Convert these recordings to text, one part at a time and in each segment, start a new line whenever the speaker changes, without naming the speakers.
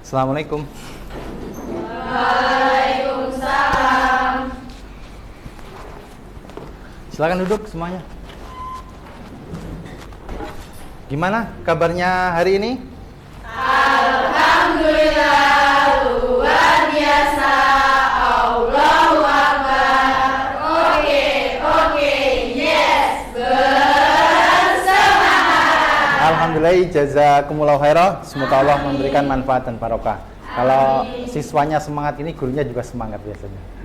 Assalamualaikum.
Waalaikumsalam.
Silakan duduk semuanya. Gimana kabarnya hari ini?
Alhamdulillah, luar biasa. Allahu Akbar. Oke, yes, bersemangat.
Alhamdulillah, jazakumullah khairan. Semoga Allah memberikan manfaat dan barokah. Kalau siswanya semangat ini, gurunya juga semangat biasanya.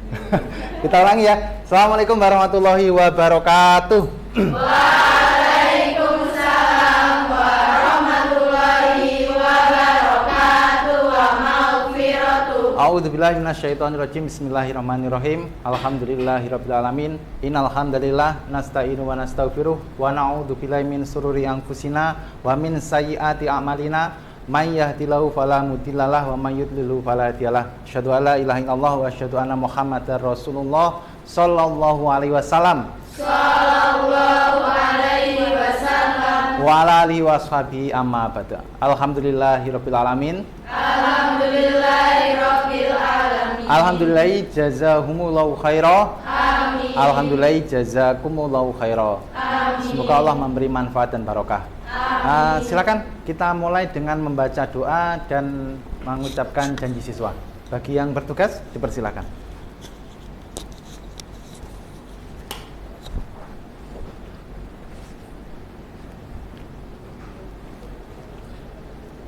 Kita ulangi ya. Assalamualaikum warahmatullahi wabarakatuh.
Waalaikumsalam warahmatullahi wabarakatuh wa maghfiratuh.
A'udzubillahi minasyaitonirrajim. Bismillahirrahmanirrahim. Alhamdulillahirabbil alamin. Innal hamdalillah nasta'inu wa nastaghfiruh wa na'udzubillahi min sururi anfusina wa min sayyiati a'malina. May yahdihillahu fala mudhillalah wa may yudlilhu fala hadiyalah. Asyhadu an la ilaha illallah wa asyhadu anna Muhammadar Rasulullah sallallahu alaihi wasallam.
Sallallahu alaihi wasallam.
Wa ala alihi washabihi amma ba'du. Alhamdulillahirabbil alamin.
Alhamdulillahirabbil alamin.
Alhamdulillah jazahumullahu khairan.
Amin.
Alhamdulillah jazakumullahu khairan.
Amin.
Semoga Allah memberi manfaat dan barokah. Silakan kita mulai dengan membaca doa dan mengucapkan janji siswa. Bagi yang bertugas dipersilakan.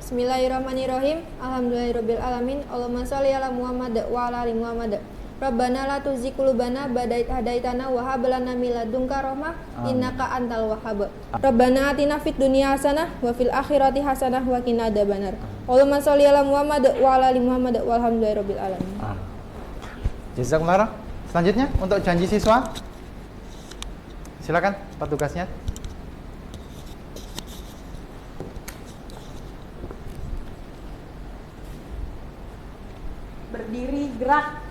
Bismillahirrahmanirrahim. Alhamdulillahirabbil alamin. Allahumma shalli ala Muhammad wa ala ali Muhammad. Rabbana la tuzigh qulubana ba'da idh hadaitana wa hab lana min ladunka rahmah innaka antal wahhab. Rabbana atina fid dunya hasanah wa fil akhirati hasanah wa qina adzabannar. Allahumma shalli ala Muhammad wa ala ali Muhammad walhamdulillahirabbil alamin.
Jazakumullah. Selanjutnya untuk janji siswa. Silakan petugasnya.
Berdiri, gerak.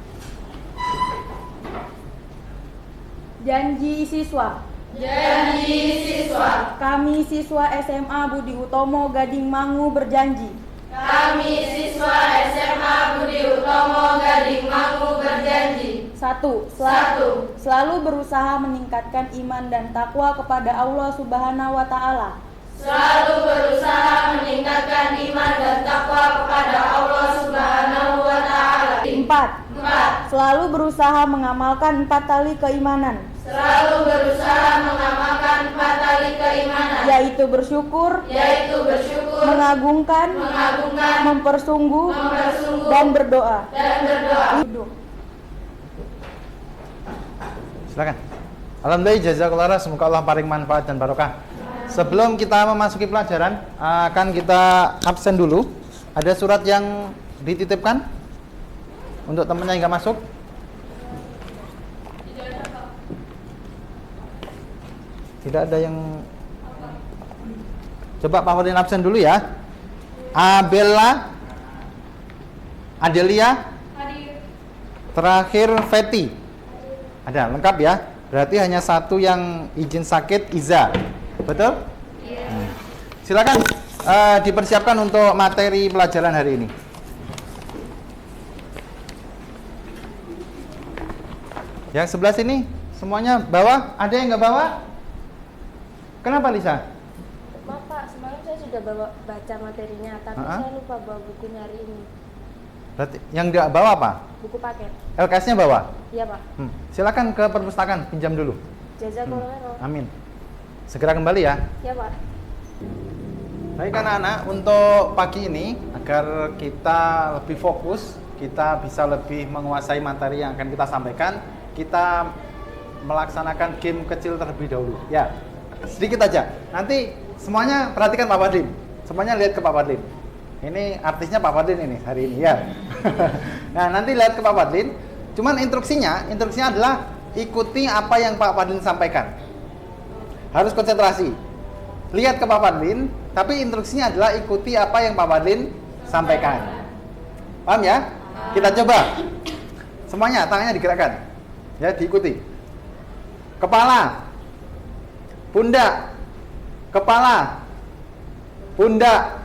Janji siswa.
Janji siswa.
Kami siswa SMA Budi Utomo Gading Mangu berjanji.
Kami siswa SMA Budi Utomo Gading Mangu berjanji.
1.
Satu.
Selalu berusaha meningkatkan iman dan takwa kepada Allah Subhanahu wa taala.
Selalu berusaha meningkatkan iman dan takwa kepada Allah Subhanahu wa taala.
4.
4.
Selalu berusaha mengamalkan 4 tali keimanan,
Selalu berusaha mengamalkan 4 tali keimanan,
yaitu bersyukur, mengagungkan, mempersungguh, dan berdoa. Duduk.
Silakan. Alhamdulillah jazakallahu khairan. Semoga Allah paling manfaat dan barokah. Sebelum kita memasuki pelajaran, akan kita absen dulu. Ada surat yang dititipkan untuk temannya yang nggak masuk. Tidak ada yang. Coba Pak Fadlin absen dulu ya. Abella, Adelia, terakhir Feti. Ada lengkap ya. Berarti hanya satu yang izin sakit, Iza. Betul? Iya. Silakan dipersiapkan untuk materi pelajaran hari ini. Yang sebelah sini semuanya bawa? Ada yang nggak bawa? Kenapa Lisa?
Maaf Pak, semalam saya sudah baca materinya, tapi saya lupa bawa bukunya hari ini.
Berarti yang nggak bawa apa?
Buku paket.
LKS-nya bawa?
Iya Pak.
Silakan ke perpustakaan, pinjam dulu.
Jazakallahu khairan.
Amin. Segera kembali ya.
Iya Pak.
Baik anak-anak, untuk pagi ini agar kita lebih fokus, kita bisa lebih menguasai materi yang akan kita sampaikan, kita melaksanakan game kecil terlebih dahulu. Ya, sedikit aja. Nanti semuanya perhatikan Pak Fadlin. Semuanya lihat ke Pak Fadlin. Ini artisnya Pak Fadlin ini hari ini ya. Nah, nanti lihat ke Pak Fadlin. Cuman instruksinya adalah ikuti apa yang Pak Fadlin sampaikan. Harus konsentrasi. Lihat ke Pak Fadlin, tapi instruksinya adalah ikuti apa yang Pak Fadlin sampaikan. Paham ya? Kita coba. Semuanya tangannya digerakkan. Ya, diikuti. Kepala, pundak, kepala, pundak,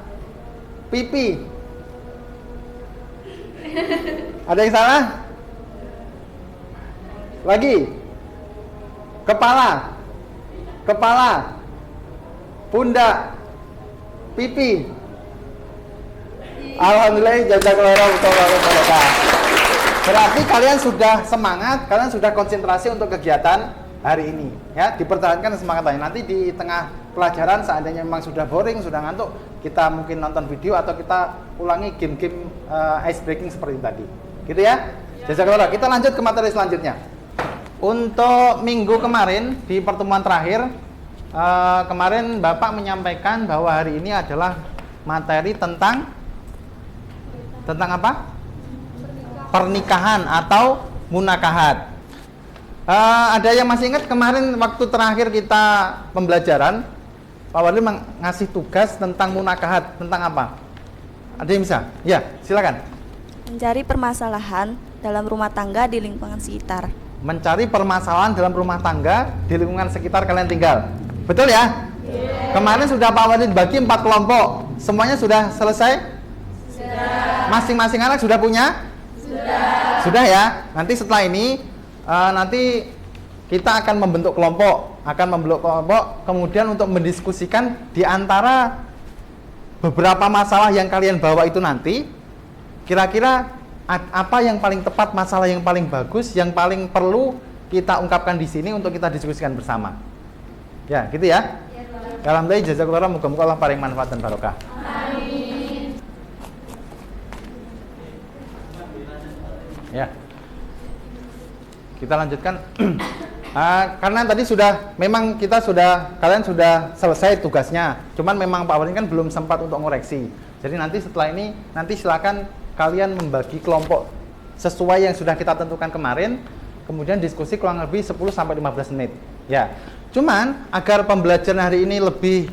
pipi. Ada yang salah? Lagi. Kepala, pundak, pipi. Alhamdulillah, jazakallahu khairan. Berarti kalian sudah semangat, kalian sudah konsentrasi untuk kegiatan hari ini, ya. Dipertahankan semangatnya. Nanti di tengah pelajaran seandainya memang sudah boring, sudah ngantuk, kita mungkin nonton video atau kita ulangi game-game ice breaking seperti tadi. Gitu ya. Jazakallahu. Kita lanjut ke materi selanjutnya. Untuk minggu kemarin di pertemuan terakhir, kemarin Bapak menyampaikan bahwa hari ini adalah materi tentang apa? Pernikahan atau munakahat. Ada yang masih ingat kemarin waktu terakhir kita pembelajaran, Pak Wadli ngasih tugas tentang munakahat, tentang apa? Ada yang bisa? Ya, silakan.
Mencari permasalahan dalam rumah tangga di lingkungan sekitar.
Mencari permasalahan dalam rumah tangga di lingkungan sekitar kalian tinggal. Betul ya? Kemarin sudah Pak Wadid bagi 4 kelompok. Semuanya sudah selesai? Sudah. Masing-masing anak sudah punya? Sudah. Sudah ya? Nanti setelah ini nanti kita akan membentuk kelompok. Kemudian untuk mendiskusikan di antara beberapa masalah yang kalian bawa itu nanti, kira-kira apa yang paling tepat, masalah yang paling bagus, yang paling perlu kita ungkapkan di sini untuk kita diskusikan bersama. Ya, gitu ya. Alhamdulillah, jazakallahu khairan, moga-moga Allah paling manfaat dan barokah. Amin. Ya. Kita lanjutkan. Karena tadi kalian sudah selesai tugasnya. Cuman memang Pak Walin kan belum sempat untuk ngoreksi. Jadi nanti setelah ini, nanti silakan kalian membagi kelompok sesuai yang sudah kita tentukan kemarin, kemudian diskusi kurang lebih 10-15 menit. Ya. Cuman agar pembelajaran hari ini lebih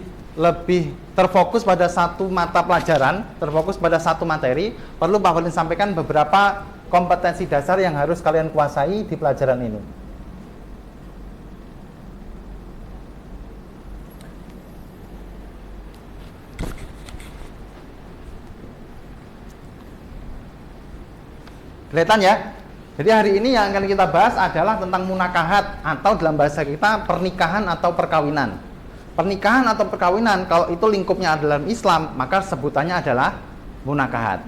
terfokus pada satu mata pelajaran, terfokus pada satu materi, perlu Pak Walin sampaikan beberapa kompetensi dasar yang harus kalian kuasai di pelajaran ini. Kelihatan ya? Jadi hari ini yang akan kita bahas adalah tentang munakahat atau dalam bahasa kita pernikahan atau perkawinan. Pernikahan atau perkawinan kalau itu lingkupnya dalam Islam, maka sebutannya adalah munakahat.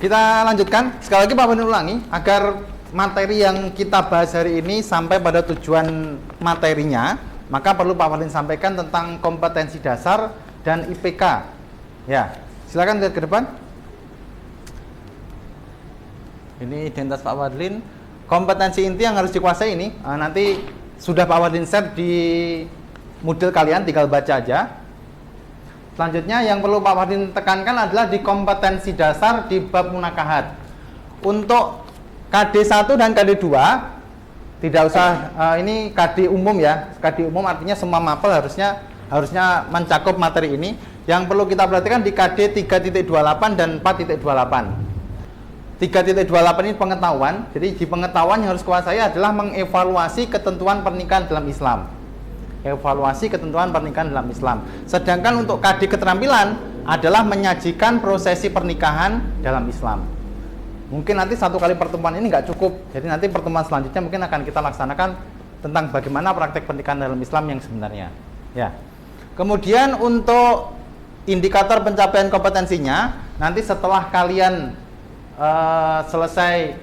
Kita lanjutkan. Sekali lagi Pak Benar ulangi agar materi yang kita bahas hari ini sampai pada tujuan materinya, maka perlu Pak Walin sampaikan tentang kompetensi dasar dan IPK. Ya, silakan lihat ke depan. Ini identitas Pak Wadlin. Kompetensi inti yang harus dikuasai ini nanti sudah Pak Wadlin share di model kalian, tinggal baca aja. Selanjutnya yang perlu Pak Wadlin tekankan adalah di kompetensi dasar di bab munakahat. Untuk KD1 dan KD2 tidak usah, ini KD umum ya. KD umum artinya semua mapel harusnya mencakup materi ini. Yang perlu kita perhatikan di KD 3.28 dan 4.28. 3.28 ini pengetahuan. Jadi di pengetahuan yang harus kuasai adalah mengevaluasi ketentuan pernikahan dalam Islam. Evaluasi ketentuan pernikahan dalam Islam. Sedangkan untuk KD keterampilan adalah menyajikan prosesi pernikahan dalam Islam. Mungkin nanti satu kali pertemuan ini nggak cukup. Jadi nanti pertemuan selanjutnya mungkin akan kita laksanakan tentang bagaimana praktek pernikahan dalam Islam yang sebenarnya. Ya. Kemudian untuk indikator pencapaian kompetensinya, nanti setelah kalian selesai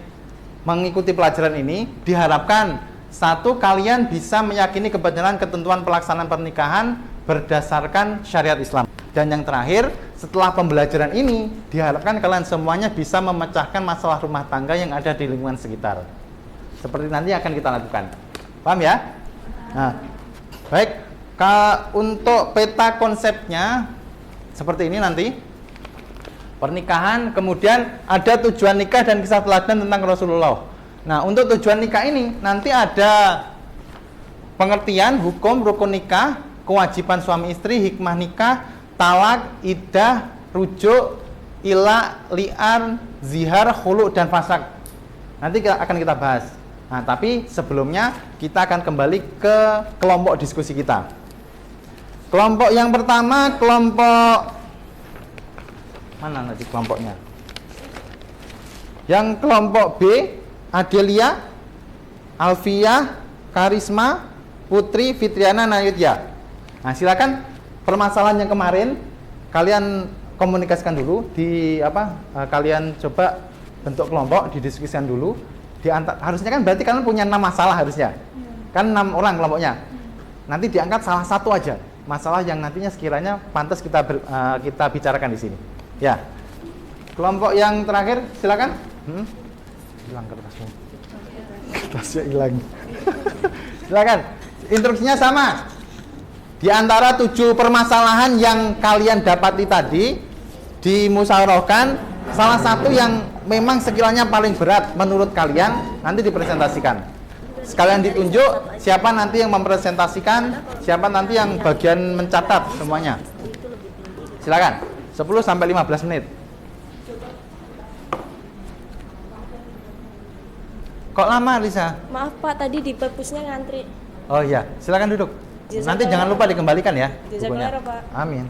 mengikuti pelajaran ini, diharapkan satu, kalian bisa meyakini kebenaran ketentuan pelaksanaan pernikahan berdasarkan syariat Islam. Dan yang terakhir, setelah pembelajaran ini, diharapkan kalian semuanya bisa memecahkan masalah rumah tangga yang ada di lingkungan sekitar. Seperti nanti akan kita lakukan. Paham ya? Nah, baik. Untuk peta konsepnya seperti ini nanti. Pernikahan, kemudian ada tujuan nikah dan kisah teladan tentang Rasulullah. Nah, untuk tujuan nikah ini nanti ada pengertian hukum rukun nikah, kewajiban suami istri, hikmah nikah, talak, iddah, rujuk, ila, li'an, zihar, khulu, dan fasak. Nanti akan kita bahas. Nah, tapi sebelumnya kita akan kembali ke kelompok diskusi kita. Kelompok yang pertama, kelompok mana nanti kelompoknya? Yang kelompok B, Adelia, Alfia, Karisma, Putri, Fitriana, Nayutya. Nah, silakan permasalahan yang kemarin kalian komunikasikan dulu di kalian coba bentuk kelompok, didiskusikan dulu. Harusnya kan berarti kalian punya 6 masalah harusnya. Kan 6 orang kelompoknya. Nanti diangkat salah satu aja masalah yang nantinya sekiranya pantas kita bicarakan di sini. Ya. Kelompok yang terakhir silakan. Hilang kertasmu. Kertasnya hilang. Silakan. Instruksinya sama. Di antara 7 permasalahan yang kalian dapati tadi dimusyawarahkan, salah satu yang memang sekiranya paling berat menurut kalian nanti dipresentasikan. Sekalian ditunjuk siapa nanti yang mempresentasikan, siapa nanti yang bagian mencatat semuanya. Silakan. 10 sampai 15 menit. Kok lama, Lisa?
Maaf Pak, tadi di perpusnya ngantri.
Oh iya, silakan duduk. Nanti jangan lupa dikembalikan ya bukunya.
Jazakallah, Pak.
Amin.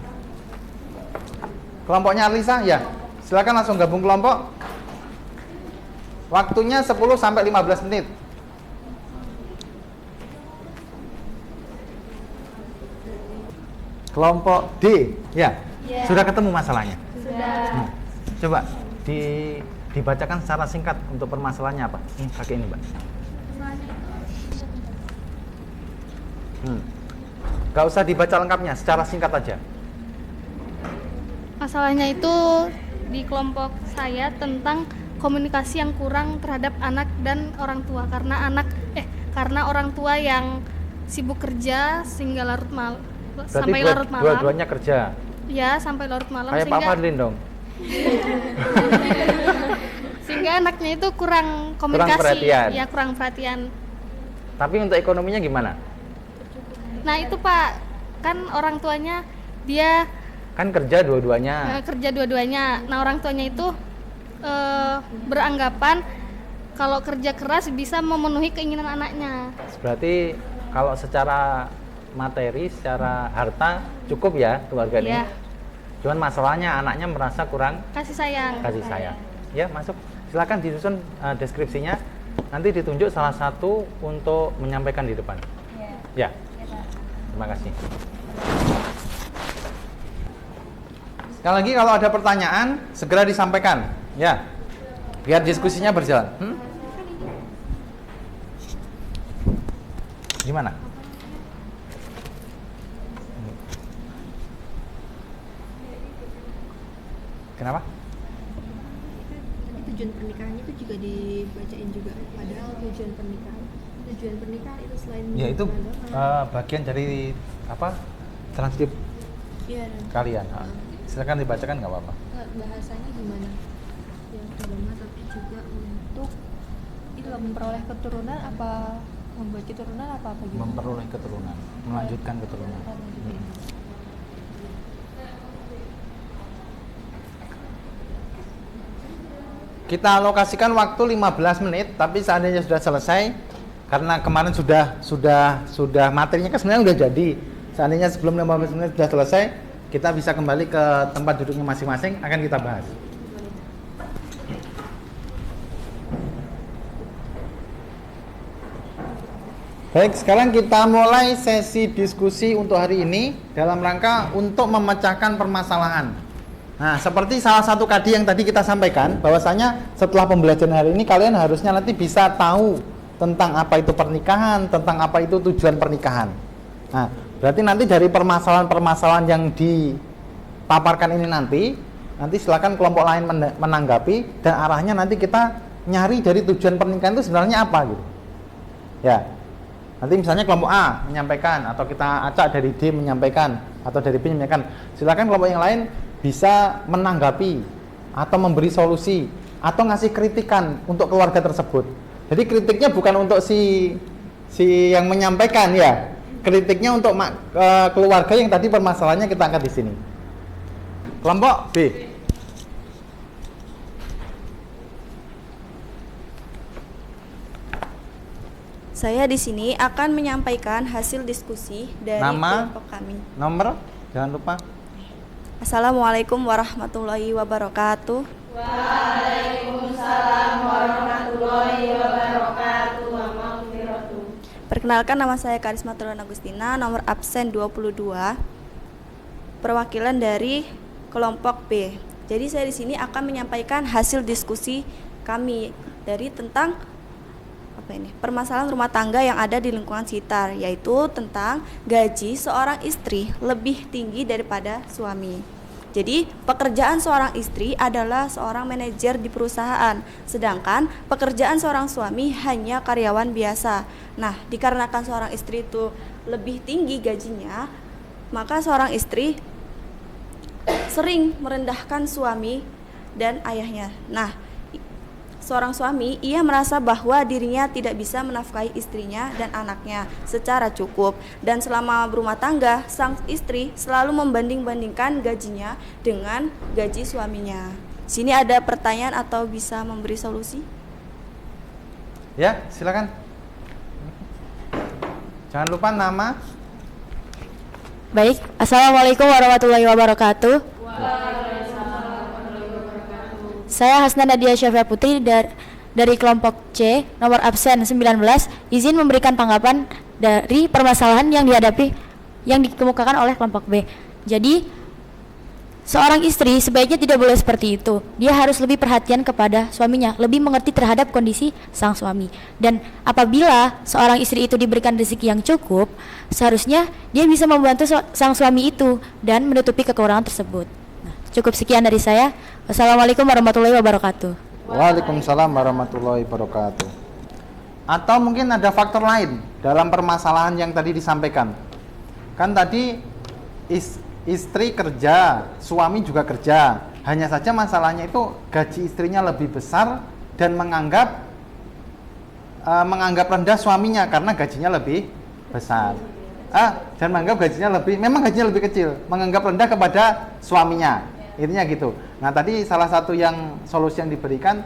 Kelompoknya Lisa, ya. Silakan langsung gabung kelompok. Waktunya 10 sampai 15 menit. Kelompok D, ya. Sudah ketemu masalahnya?
Sudah.
Coba dibacakan secara singkat untuk permasalahannya apa? Ini pakai ini, Mbak. Gak usah dibaca lengkapnya, secara singkat aja.
Masalahnya itu di kelompok saya tentang komunikasi yang kurang terhadap anak dan orang tua karena orang tua yang sibuk kerja sehingga larut malam. Sampai larut malam.
Dua-duanya kerja.
Ya, sampai larut malam.
Kayak Pak Fadlin dong.
Sehingga anaknya itu kurang komunikasi.
Kurang perhatian.
Ya, kurang perhatian.
Tapi untuk ekonominya gimana?
Nah, itu Pak, kan orang tuanya dia
Kan kerja dua-duanya.
kerja dua-duanya. Nah, orang tuanya itu beranggapan kalau kerja keras bisa memenuhi keinginan anaknya.
Berarti kalau secara materi, secara harta cukup ya keluarga ini.
Iya.
Cuman masalahnya anaknya merasa kurang
Kasih sayang.
kasih sayang. Ya, masuk. Silakan disusun deskripsinya. Nanti ditunjuk salah satu untuk menyampaikan di depan. Ya. Terima kasih. Sekali lagi kalau ada pertanyaan segera disampaikan, ya. Biar diskusinya berjalan. Gimana? Kenapa?
Tujuan pernikahannya itu juga dibacain juga. Padahal tujuan pernikahan itu selain
Ya itu bagian dari transkrip kalian. Silakan dibacakan nggak apa-apa.
bahasanya gimana? Yang agama tapi juga untuk itu memperoleh keturunan apa membuat keturunan apa gimana?
Memperoleh keturunan, melanjutkan keturunan. Kita alokasikan waktu 15 menit, tapi seandainya sudah selesai, karena kemarin sudah materinya kan sebenarnya sudah jadi. Seandainya sebelum 15 menit sudah selesai, kita bisa kembali ke tempat duduknya masing-masing, akan kita bahas. Baik, sekarang kita mulai sesi diskusi untuk hari ini dalam rangka untuk memecahkan permasalahan. Nah, seperti salah satu kadi yang tadi kita sampaikan, bahwasanya setelah pembelajaran hari ini kalian harusnya nanti bisa tahu tentang apa itu pernikahan, tentang apa itu tujuan pernikahan. Nah, berarti nanti dari permasalahan-permasalahan yang dipaparkan ini nanti silakan kelompok lain menanggapi dan arahnya nanti kita nyari dari tujuan pernikahan itu sebenarnya apa gitu. Ya. Nanti misalnya kelompok A menyampaikan atau kita acak dari D menyampaikan atau dari B menyampaikan. Silakan kelompok yang lain bisa menanggapi atau memberi solusi atau ngasih kritikan untuk keluarga tersebut. Jadi kritiknya bukan untuk si yang menyampaikan ya. Kritiknya untuk keluarga yang tadi permasalahannya kita angkat di sini. Kelompok B.
Saya di sini akan menyampaikan hasil diskusi dari
Nama?
kelompok kami.
Nomor, jangan lupa.
Assalamualaikum warahmatullahi wabarakatuh.
Waalaikumsalam warahmatullahi wabarakatuh.
Perkenalkan, nama saya Karisma Tulan Agustina, nomor absen 22, perwakilan dari kelompok B. Jadi saya di sini akan menyampaikan hasil diskusi kami dari tentang permasalahan rumah tangga yang ada di lingkungan sekitar, yaitu tentang gaji seorang istri lebih tinggi daripada suami. Jadi pekerjaan seorang istri adalah seorang manajer di perusahaan, sedangkan pekerjaan seorang suami hanya karyawan biasa. Nah, dikarenakan seorang istri itu lebih tinggi gajinya, maka seorang istri sering merendahkan suami dan ayahnya. Nah, seorang suami, ia merasa bahwa dirinya tidak bisa menafkahi istrinya dan anaknya secara cukup. Dan selama berumah tangga, sang istri selalu membanding-bandingkan gajinya dengan gaji suaminya. Sini ada pertanyaan atau bisa memberi solusi?
Ya, silakan. Jangan lupa nama.
Baik, Assalamualaikum warahmatullahi wabarakatuh. Saya Hasna Nadia Syafia Putri dari kelompok C, nomor absen 19, izin memberikan tanggapan dari permasalahan yang dikemukakan oleh kelompok B. Jadi, seorang istri sebaiknya tidak boleh seperti itu. Dia harus lebih perhatian kepada suaminya, lebih mengerti terhadap kondisi sang suami. Dan apabila seorang istri itu diberikan rezeki yang cukup, seharusnya dia bisa membantu sang suami itu dan menutupi kekurangan tersebut. Cukup sekian dari saya. Wassalamualaikum warahmatullahi wabarakatuh.
Waalaikumsalam warahmatullahi wabarakatuh. Atau mungkin ada faktor lain dalam permasalahan yang tadi disampaikan. Kan tadi istri kerja, suami juga kerja. Hanya saja masalahnya itu gaji istrinya lebih besar dan menganggap rendah suaminya karena gajinya lebih besar. Dan menganggap memang gajinya lebih kecil, menganggap rendah kepada suaminya. Intinya gitu. Nah, tadi salah satu solusi yang diberikan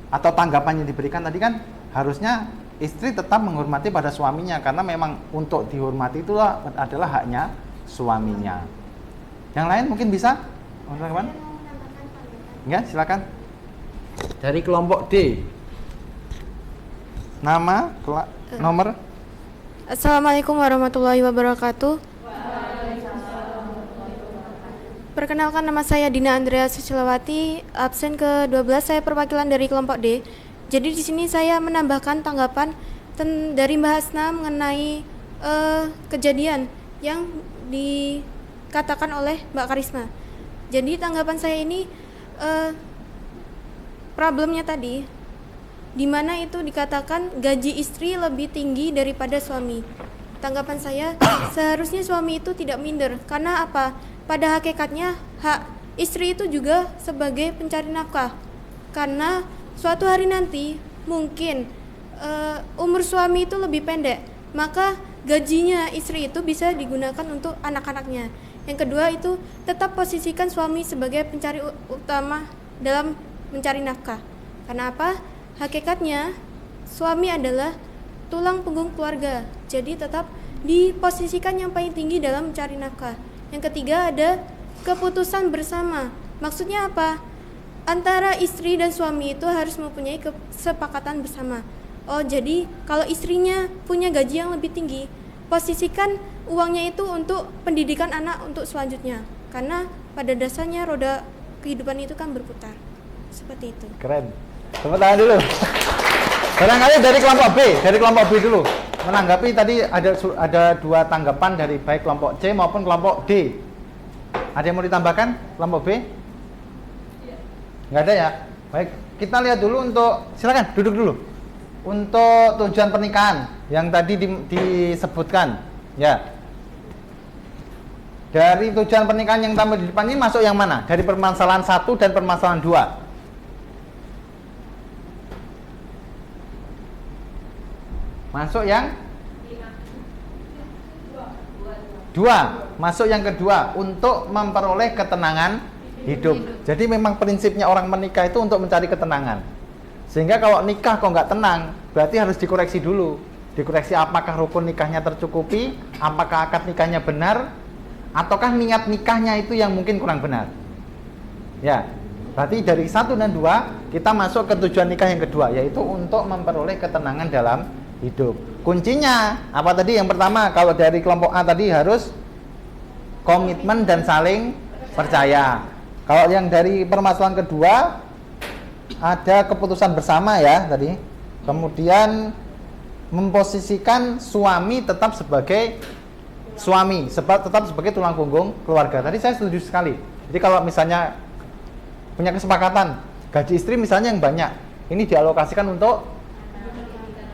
atau tanggapan yang diberikan tadi kan harusnya istri tetap menghormati pada suaminya karena memang untuk dihormati itu adalah haknya suaminya. Yang lain mungkin bisa? Teman-teman? Ya, silakan. Dari kelompok D. Nama, nomor.
Assalamualaikum warahmatullahi wabarakatuh. Perkenalkan, nama saya Dina Andrea Sucilawati, absen ke-12, saya perwakilan dari kelompok D. Jadi di sini saya menambahkan tanggapan dari Mbak Hasna mengenai kejadian yang dikatakan oleh Mbak Karisma. Jadi tanggapan saya ini problemnya tadi, di mana itu dikatakan gaji istri lebih tinggi daripada suami. Tanggapan saya, seharusnya suami itu tidak minder. Karena apa? Pada hakikatnya hak istri itu juga sebagai pencari nafkah. Karena suatu hari nanti mungkin umur suami itu lebih pendek, maka gajinya istri itu bisa digunakan untuk anak-anaknya. Yang kedua itu tetap posisikan suami sebagai pencari utama dalam mencari nafkah. Karena apa? Hakikatnya suami adalah tulang punggung keluarga, jadi tetap diposisikan yang paling tinggi dalam mencari nafkah. Yang ketiga ada keputusan bersama. Maksudnya apa? Antara istri dan suami itu harus mempunyai kesepakatan bersama. Oh, jadi kalau istrinya punya gaji yang lebih tinggi, posisikan uangnya itu untuk pendidikan anak untuk selanjutnya. Karena pada dasarnya roda kehidupan itu kan berputar. Seperti itu.
Keren. Tepuk tangan dulu. Barangkali dari kelompok B dulu. Menanggapi tadi ada dua tanggapan dari baik kelompok C maupun kelompok D. Ada yang mau ditambahkan kelompok B? Nggak ada ya? Baik, kita lihat dulu silakan duduk dulu. Untuk tujuan pernikahan yang tadi disebutkan, ya. Dari tujuan pernikahan yang tampil di depan ini masuk yang mana? Dari permasalahan 1 dan permasalahan 2. Masuk yang 2. Masuk yang kedua, untuk memperoleh ketenangan hidup. Jadi memang prinsipnya orang menikah itu untuk mencari ketenangan. Sehingga kalau nikah kok nggak tenang, berarti harus dikoreksi dulu. dikoreksi apakah rukun nikahnya tercukupi, apakah akad nikahnya benar, ataukah niat nikahnya itu yang mungkin kurang benar. Ya, berarti dari 1 dan 2 kita masuk ke tujuan nikah yang kedua, yaitu untuk memperoleh ketenangan dalam hidup. Kuncinya apa tadi? Yang pertama, kalau dari kelompok A tadi harus komitmen dan saling percaya. Kalau yang dari permasalahan kedua ada keputusan bersama ya tadi. Kemudian memposisikan suami tetap sebagai suami, tetap sebagai tulang punggung keluarga. Tadi saya setuju sekali. Jadi kalau misalnya punya kesepakatan gaji istri misalnya yang banyak, ini dialokasikan untuk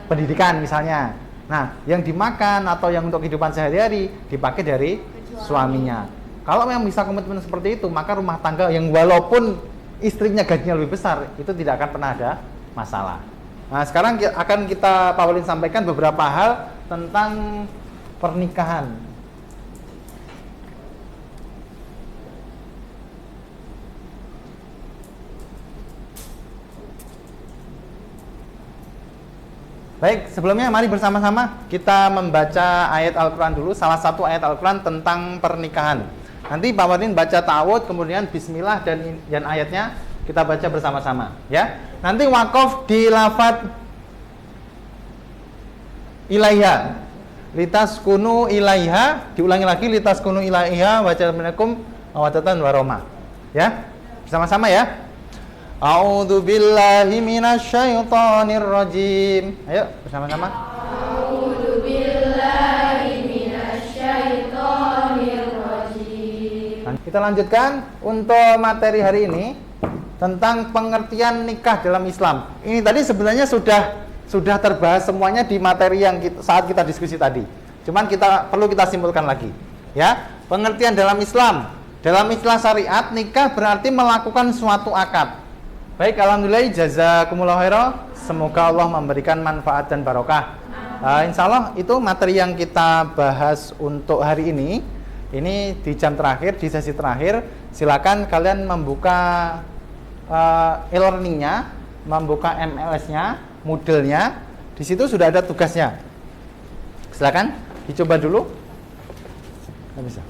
pendidikan misalnya. Nah, yang dimakan atau yang untuk kehidupan sehari-hari dipakai dari suaminya. Kalau memang bisa komitmen seperti itu, maka rumah tangga yang walaupun istrinya gajinya lebih besar, itu tidak akan pernah ada masalah. Nah, sekarang akan Pak Walin sampaikan beberapa hal tentang pernikahan. Baik, sebelumnya mari bersama-sama kita membaca ayat Al-Quran dulu, salah satu ayat Al-Quran tentang pernikahan. Nanti Pak Walin baca ta'awud, kemudian bismillah dan ayatnya kita baca bersama-sama, ya. Nanti wakaf di lafadz ilaiha, litaskunu ilaiha, diulangi lagi litaskunu ilaiha wa ja'alnakum mawaddatan warahmah. Ya. Bersama-sama ya. A'udzu billahi minasyaitonir rajim. Ayo bersama-sama.
A'udzu billahi minasyaitonir rajim.
Kita lanjutkan untuk materi hari ini tentang pengertian nikah dalam Islam. Ini tadi sebenarnya sudah terbahas semuanya di materi yang saat kita diskusi tadi. Cuman perlu kita simpulkan lagi. Ya, pengertian dalam Islam. Dalam istilah syariat, nikah berarti melakukan suatu akad. Baik, alhamdulillah, jazakumullah khairan. Semoga Allah memberikan manfaat dan barokah. Insya Allah itu materi yang kita bahas untuk hari ini. Ini di jam terakhir, di sesi terakhir. Silakan kalian membuka e-learningnya, membuka MLS-nya, Moodle-nya. Di situ sudah ada tugasnya. Silakan dicoba dulu. Nggak bisa.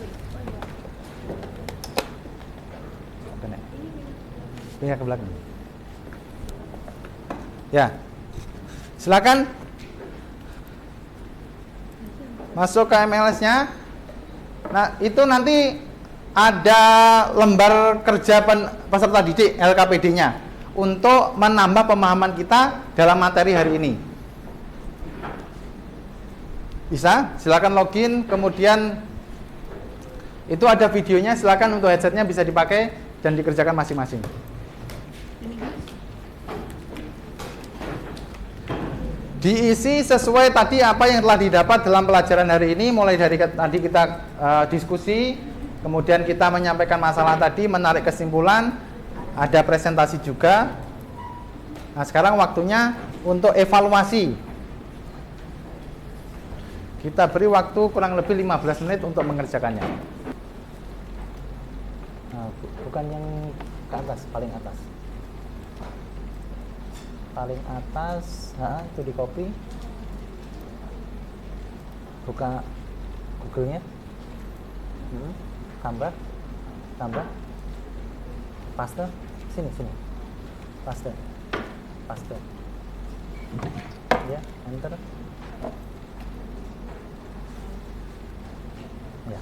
Pindah ke belakang. Ya, silakan masuk ke MLS-nya. Nah, itu nanti ada lembar kerja peserta didik LKPD-nya untuk menambah pemahaman kita dalam materi hari ini. Bisa, silakan login, kemudian itu ada videonya, silakan untuk headsetnya bisa dipakai dan dikerjakan masing-masing. Diisi sesuai tadi apa yang telah didapat dalam pelajaran hari ini, mulai dari tadi kita diskusi, kemudian kita menyampaikan masalah tadi, menarik kesimpulan, ada presentasi juga. Nah, sekarang waktunya untuk evaluasi. Kita beri waktu kurang lebih 15 menit untuk mengerjakannya. Nah, bukan yang ke atas, paling atas. Paling atas, nah, itu di copy. Buka Google-nya. Tambah. Paste. Sini. Paste. Ya, enter. Ya.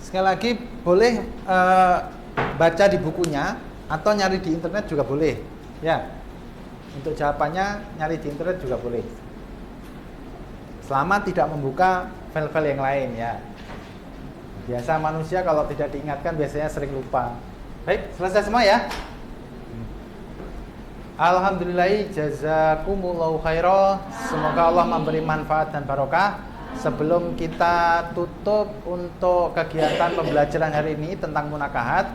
Sekali lagi boleh baca di bukunya atau nyari di internet juga boleh. Ya. Untuk jawabannya nyari di internet juga boleh. Selama tidak membuka file-file yang lain ya. Biasa manusia kalau tidak diingatkan biasanya sering lupa. Baik, selesai semua ya. Alhamdulillah, jazakumullahu khairan. Semoga Allah memberi manfaat dan barokah. Sebelum kita tutup untuk kegiatan pembelajaran hari ini tentang munakahat,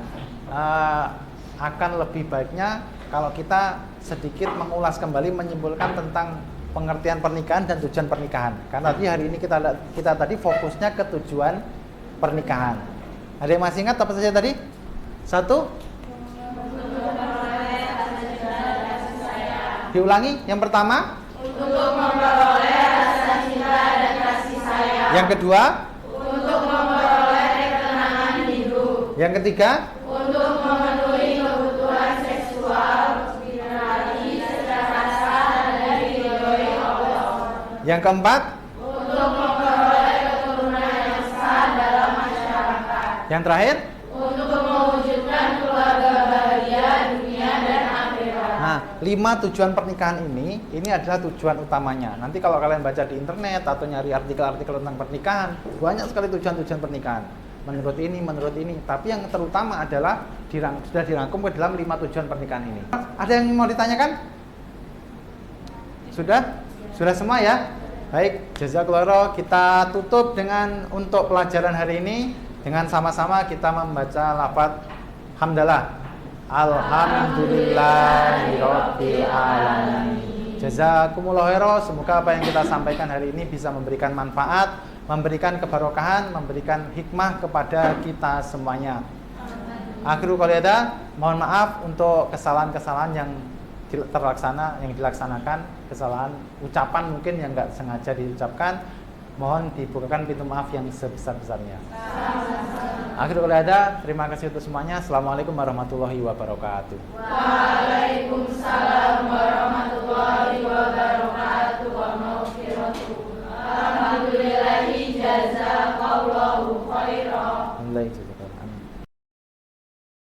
akan lebih baiknya kalau kita sedikit mengulas kembali, menyimpulkan tentang pengertian pernikahan dan tujuan pernikahan. Karena hari ini kita tadi fokusnya ke tujuan pernikahan. Ada yang masih ingat apa saja tadi? Satu? Diulangi. Yang pertama?
Untuk memperoleh rasa cinta dan kasih sayang.
Yang kedua?
Untuk memperoleh ketenangan hidup.
Yang ketiga?
Untuk memenuhi kebutuhan seksual, spiritual, secara sah dan diridhoi Allah.
Yang keempat?
Untuk memperoleh keturunan yang sah dalam masyarakat.
Yang terakhir?
Untuk mewujudkan keluarga bahagia dunia dan akhirat.
Nah, 5 tujuan pernikahan ini adalah tujuan utamanya. Nanti kalau kalian baca di internet atau nyari artikel-artikel tentang pernikahan, banyak sekali tujuan-tujuan pernikahan. Menurut ini. Tapi yang terutama adalah sudah dirangkum ke dalam 5 tujuan pernikahan ini. Ada yang mau ditanyakan? Sudah? Sudah semua ya? Baik, jazakallahu. Kita tutup dengan untuk pelajaran hari ini dengan sama-sama kita membaca lafaz hamdalah. Alhamdulillahirabbil alamin. Jazakumullahu khairan. Semoga apa yang kita sampaikan hari ini bisa memberikan manfaat, memberikan keberkahan, memberikan hikmah kepada kita semuanya. Akhirul qalida, mohon maaf untuk kesalahan-kesalahan yang dilaksanakan, kesalahan ucapan mungkin yang nggak sengaja diucapkan. Mohon dibukakan pintu maaf yang sebesar-besarnya. Akhirul qalida, terima kasih untuk semuanya. Assalamualaikum warahmatullahi wabarakatuh.
Waalaikumsalam warahmatullahi wabarakatuh.